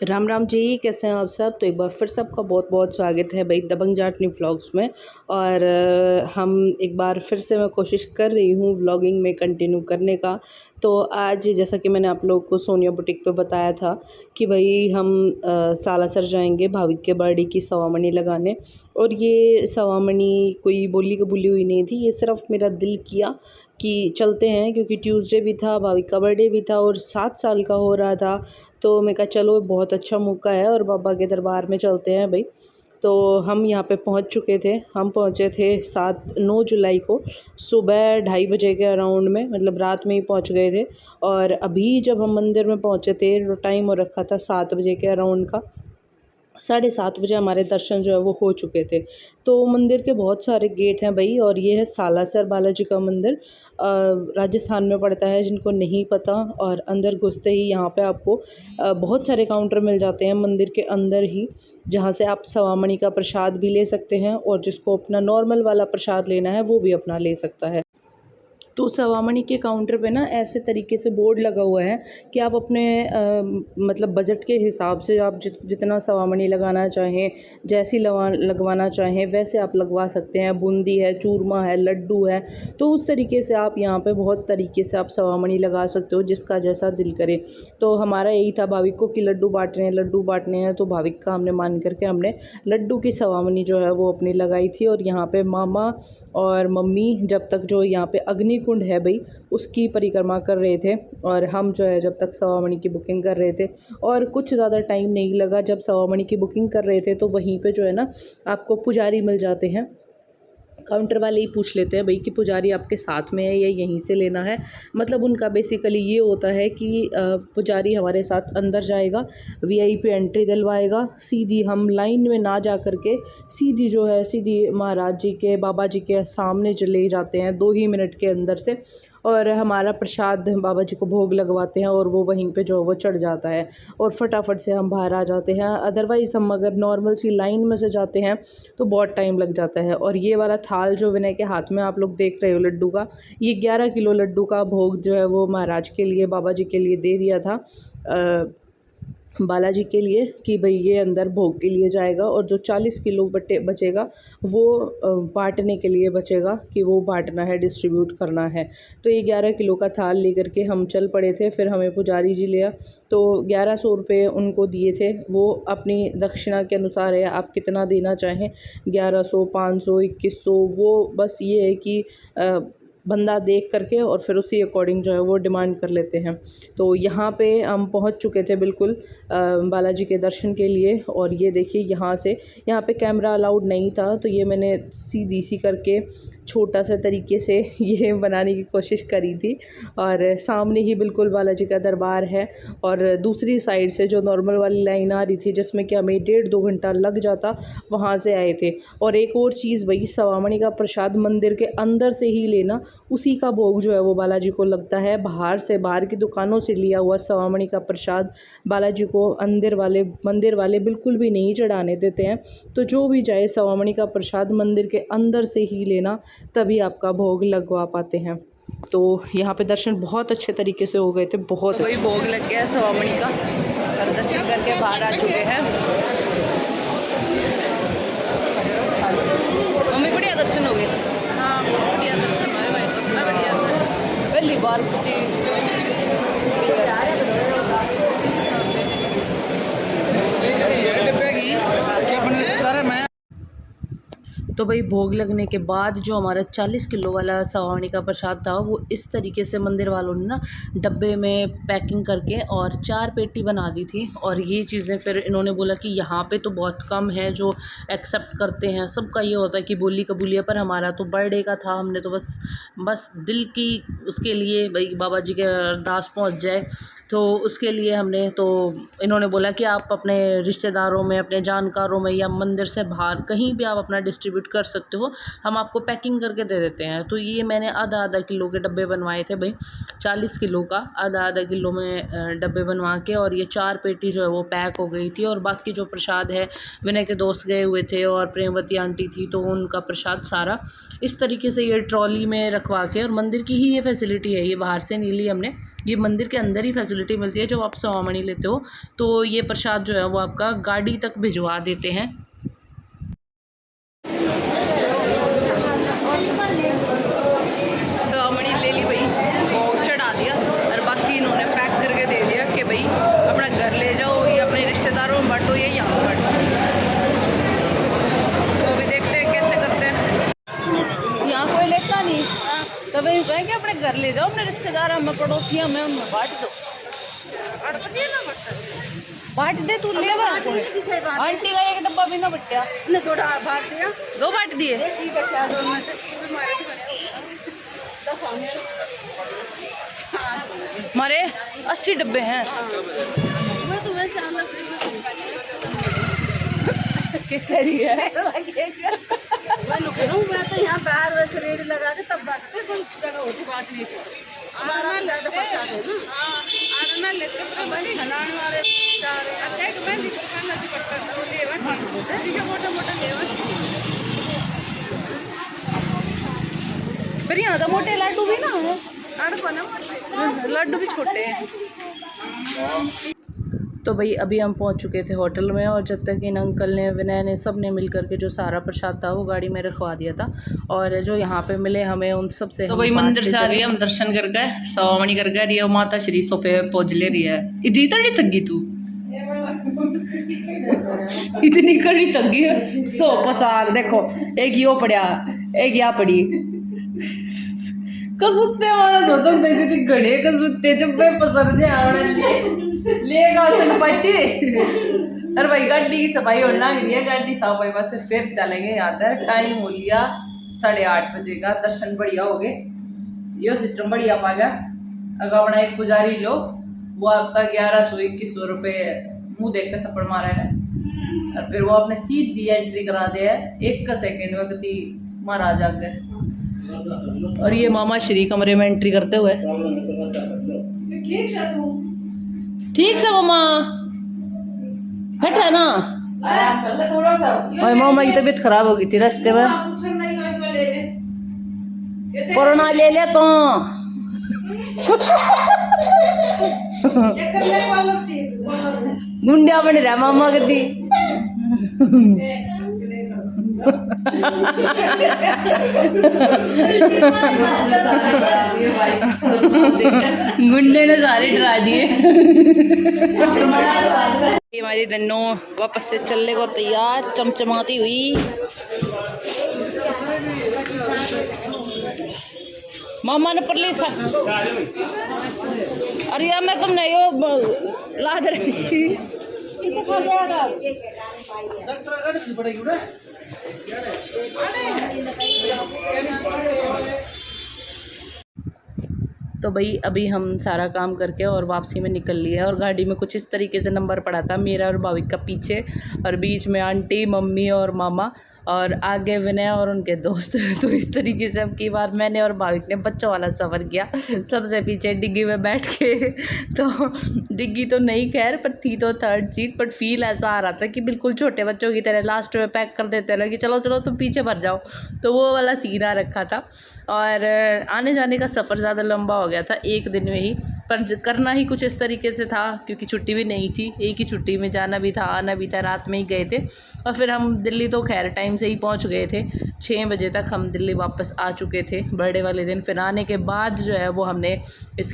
राम राम जी, कैसे हैं आप सब। तो एक बार फिर सबका बहुत बहुत स्वागत है भाई दबंग जाटनी व्लॉग्स में। और हम एक बार फिर से मैं कोशिश कर रही हूँ व्लॉगिंग में कंटिन्यू करने का। तो आज जैसा कि मैंने आप लोगों को सोनिया बुटीक पे बताया था कि भाई हम सालासर जाएंगे भाभी के बर्थडे की सवामनी लगाने। और ये सवामनी कोई बोली कबूली हुई नहीं थी, ये सिर्फ मेरा दिल किया कि चलते हैं, क्योंकि ट्यूसडे भी था, भाभी का बर्थडे भी था और 7 साल का हो रहा था। तो मैं कहा चलो बहुत अच्छा मौका है और बाबा के दरबार में चलते हैं भाई। तो हम यहाँ पे पहुँच चुके थे। हम पहुँचे थे 9 जुलाई को सुबह 2:30 के अराउंड में, मतलब रात में ही पहुँच गए थे। और अभी जब हम मंदिर में पहुँचे थे तो टाइम हो रखा था 7 बजे के अराउंड का। 7:30 बजे हमारे दर्शन जो है वो हो चुके थे। तो मंदिर के बहुत सारे गेट हैं भाई, और ये है सालासर बालाजी का मंदिर। राजस्थान में पड़ता है, जिनको नहीं पता। और अंदर घुसते ही यहाँ पे आपको बहुत सारे काउंटर मिल जाते हैं मंदिर के अंदर ही, जहाँ से आप सवामणी का प्रसाद भी ले सकते हैं, और जिसको अपना नॉर्मल वाला प्रसाद लेना है वो भी अपना ले सकता है। तो सवामणी के काउंटर पे ना ऐसे तरीके से बोर्ड लगा हुआ है कि आप अपने मतलब बजट के हिसाब से आप जितना सवामणी लगाना चाहें, जैसी लगवाना चाहें वैसे आप लगवा सकते हैं। बूंदी है, चूरमा है, लड्डू है। तो उस तरीके से आप यहाँ पे बहुत तरीके से आप सवामणी लगा सकते हो, जिसका जैसा दिल करे। तो हमारा यही था भाविक को कि लड्डू बांटने हैं। तो भाविक का हमने मान करके हमने लड्डू की सवामणी जो है वो अपनी लगाई थी। और यहाँ पे मामा और मम्मी जब तक जो यहाँ पे अग्नि कुंड है भाई उसकी परिक्रमा कर रहे थे, और हम जो है जब तक सवामणी की बुकिंग कर रहे थे। और कुछ ज़्यादा टाइम नहीं लगा, जब सवामणी की बुकिंग कर रहे थे तो वहीं पे जो है ना आपको पुजारी मिल जाते हैं। काउंटर वाले ही पूछ लेते हैं भाई कि पुजारी आपके साथ में है या यहीं से लेना है। मतलब उनका बेसिकली ये होता है कि पुजारी हमारे साथ अंदर जाएगा, वीआईपी एंट्री दिलवाएगा, सीधी हम लाइन में ना जा कर के सीधी जो है सीधी महाराज जी के बाबा जी के सामने चले जाते हैं 2 ही मिनट के अंदर से। और हमारा प्रसाद बाबा जी को भोग लगवाते हैं और वो वहीं पे जो है वो चढ़ जाता है, और फटाफट से हम बाहर आ जाते हैं। अदरवाइज़ हम अगर नॉर्मल सी लाइन में से जाते हैं तो बहुत टाइम लग जाता है। और ये वाला थाल जो विनय के हाथ में आप लोग देख रहे हो लड्डू का, ये 11 किलो लड्डू का भोग जो है वो महाराज के लिए, बाबा जी के लिए दे दिया था बालाजी के लिए, कि भाई ये अंदर भोग के लिए जाएगा। और जो 40 किलो बचेगा वो बांटने के लिए बचेगा, कि वो बांटना है, डिस्ट्रीब्यूट करना है। तो ये 11 किलो का थाल लेकर के हम चल पड़े थे। फिर हमें पुजारी जी लिया, तो 1100 रुपये उनको दिए थे। वो अपनी दक्षिणा के अनुसार है, आप कितना देना चाहें, 1100, 500, 2100, वो बस ये है कि बंदा देख करके और फिर उसी अकॉर्डिंग जो है वो डिमांड कर लेते हैं। तो यहाँ पे हम पहुँच चुके थे बिल्कुल बालाजी के दर्शन के लिए। और ये देखिए यहाँ पे कैमरा अलाउड नहीं था, तो ये मैंने सीधी सी करके छोटा सा तरीके से ये बनाने की कोशिश करी थी। और सामने ही बिल्कुल बालाजी का दरबार है, और दूसरी साइड से जो नॉर्मल वाली लाइन आ रही थी जिसमें कि हमें 1.5-2 घंटा लग जाता, वहाँ से आए थे। और एक और चीज़, वही सवामणी का प्रसाद मंदिर के अंदर से ही लेना, उसी का भोग जो है वो बालाजी को लगता है। बाहर की दुकानों से लिया हुआ सवामणी का प्रसाद बालाजी को मंदिर वाले बिल्कुल भी नहीं चढ़ाने देते हैं। तो जो भी जाए सवामणी का प्रसाद मंदिर के अंदर से ही लेना, तभी आपका भोग लगवा पाते हैं। तो यहाँ पे दर्शन बहुत अच्छे तरीके से हो गए थे, बहुत तो अच्छे। भोग लग गया सवामणी का, और दर्शन करके बाहर आ चुके हैं। मम्मी बढ़िया दर्शन हो गए। हाँ बढ़िया दर्शन हुए भाई, बढ़िया से पहली बार तो भाई भोग लगने के बाद जो हमारा 40 किलो वाला सवामणी का प्रसाद था, वो इस तरीके से मंदिर वालों ने ना डब्बे में पैकिंग करके और 4 पेटी बना दी थी। और ये चीज़ें फिर इन्होंने बोला कि यहाँ पे तो बहुत कम है जो एक्सेप्ट करते हैं, सबका ये होता है कि बोली कबूलिया, पर हमारा तो बर्थडे का था, हमने तो बस दिल की उसके लिए भाई बाबा जी के अरदास पहुँच जाए, तो उसके लिए हमने, तो इन्होंने बोला कि आप अपने रिश्तेदारों में, अपने जानकारों में या मंदिर से बाहर कहीं भी आप अपना डिस्ट्रीब्यूट डिस्ट्रीब्यूट कर सकते हो, हम आपको पैकिंग करके दे देते हैं। तो ये मैंने आधा आधा किलो के डब्बे बनवाए थे भाई, 40 किलो का आधा आधा किलो में डब्बे बनवा के, और ये 4 पेटी जो है वो पैक हो गई थी। और बाकी जो प्रसाद है, विनय के दोस्त गए हुए थे और प्रेमवती आंटी थी, तो उनका प्रसाद सारा इस तरीके से ये ट्रॉली में रखवा के, और मंदिर की ही ये फैसिलिटी है, ये बाहर से नहीं ली हमने, ये मंदिर के अंदर ही फैसिलिटी मिलती है। जब आप सवामणि लेते हो तो ये प्रसाद जो है वो आपका गाड़ी तक भिजवा देते हैं। सवामणि ले ली भाई, भोग चढ़ा दिया, और बाकी इन्होंने पैक करके दे दिया कि भाई अपना घर ले जाओ, या अपने रिश्तेदारों में बांटो, या यहाँ बांटो। तो अभी देखते हैं कैसे करते हैं। यहाँ कोई लेता नहीं, तब यूँ कहें कि अपने घर ले जाओ, अपने रिश्तेदार हमें पड़ोसी हमें उनमें बांट दो। बांट दे तू, ले आंटी का एक डब्बा भी ना बट्या, दो बांट दिए। हमारे 80 डब्बे हैं। मैं तो यहाँ बाहर वैसे रेडी लगा के तब बांटते, कोई जगह होती बात नहीं थी। हमारा ज्यादा प्रसाद है ना, आना लेते बड़ी हलाने वाले मोटा मोटा लेवन, फिर यहाँ तो मोटे लड्डू भी ना है, लड्डू भी छोटे हैं। तो भाई अभी हम पहुंच चुके थे होटल में, और जब तक इन अंकल ने, विनय ने, सब ने मिल करके जो सारा प्रसाद था वो गाड़ी में रखवा दिया था, और जो यहाँ पे मिले हमें उन सब से, तो भाई मंदिर से आ गए हम, दर्शन कर गए, सवामणि कर गए, रिया माता श्री सोफे पहुंच ले रही है। इतनी तड़ी थकी तू, इतनी कड़ी थकी है। सो पसार देखो, एक यो पड़ा, एक या पड़ी, कसुत्ते वाला सोतम देखती घड़े कसुत्ते जब पसर जाए लेगा पट्टी। अरे भाई गाड़ी की सफाई होना है, गाड़ी साफ हुई बाद से फिर चलेंगे। यहाँ तक टाइम हो लिया 8:30 बजे का, दर्शन बढ़िया हो गए, यो सिस्टम बढ़िया पा गया। अगर अपना एक पुजारी लो, वो आपका 1100-2100 रुपये मुँह देख कर थप्पड़ मारा है, और फिर वो अपने सीधी एंट्री करा दे है 1 सेकेंड में कति महाराज आगे। और ये मामा श्री कमरे में एंट्री करते हुए, ठीक से मामा हट है ना, थोड़ा सा मामा की तबीयत खराब हो गई थी रास्ते में, कोरोना ले ले तो गुंडिया बन रहा मामा कदी। गुंडे ने सारे डरा दिए। हमारी रन्नो वापस से चलने को तैयार, चमचमाती हुई। मामा ने परली सा, अरे यार मैं तुमने यो लाद रखी तो भाई अभी हम सारा काम करके और वापसी में निकल लिए हैं, और गाड़ी में कुछ इस तरीके से नंबर पड़ा था, मेरा और भाविक का पीछे, और बीच में आंटी, मम्मी और मामा, और आगे विनय और उनके दोस्त। तो इस तरीके से अब की बार मैंने और भाविक ने बच्चों वाला सफ़र किया, सबसे पीछे डिग्गी में बैठ के। तो डिग्गी तो नहीं खैर, पर थी तो 3rd सीट, बट फील ऐसा आ रहा था कि बिल्कुल छोटे बच्चों की तरह लास्ट में पैक कर देते हैं कि चलो चलो तुम पीछे भर जाओ, तो वो वाला सीन आ रखा था। और आने जाने का सफ़र ज़्यादा लंबा हो गया था, एक दिन में ही, पर करना ही कुछ इस तरीके से था क्योंकि छुट्टी भी नहीं थी, एक ही छुट्टी में जाना भी था आना भी था, रात में ही गए थे। और फिर हम दिल्ली तो खैर टाइम से ही पहुंच गए थे, 6 बजे तक हम दिल्ली वापस आ चुके थे बर्थडे वाले दिन। फिर आने के बाद जो है वो हमने इस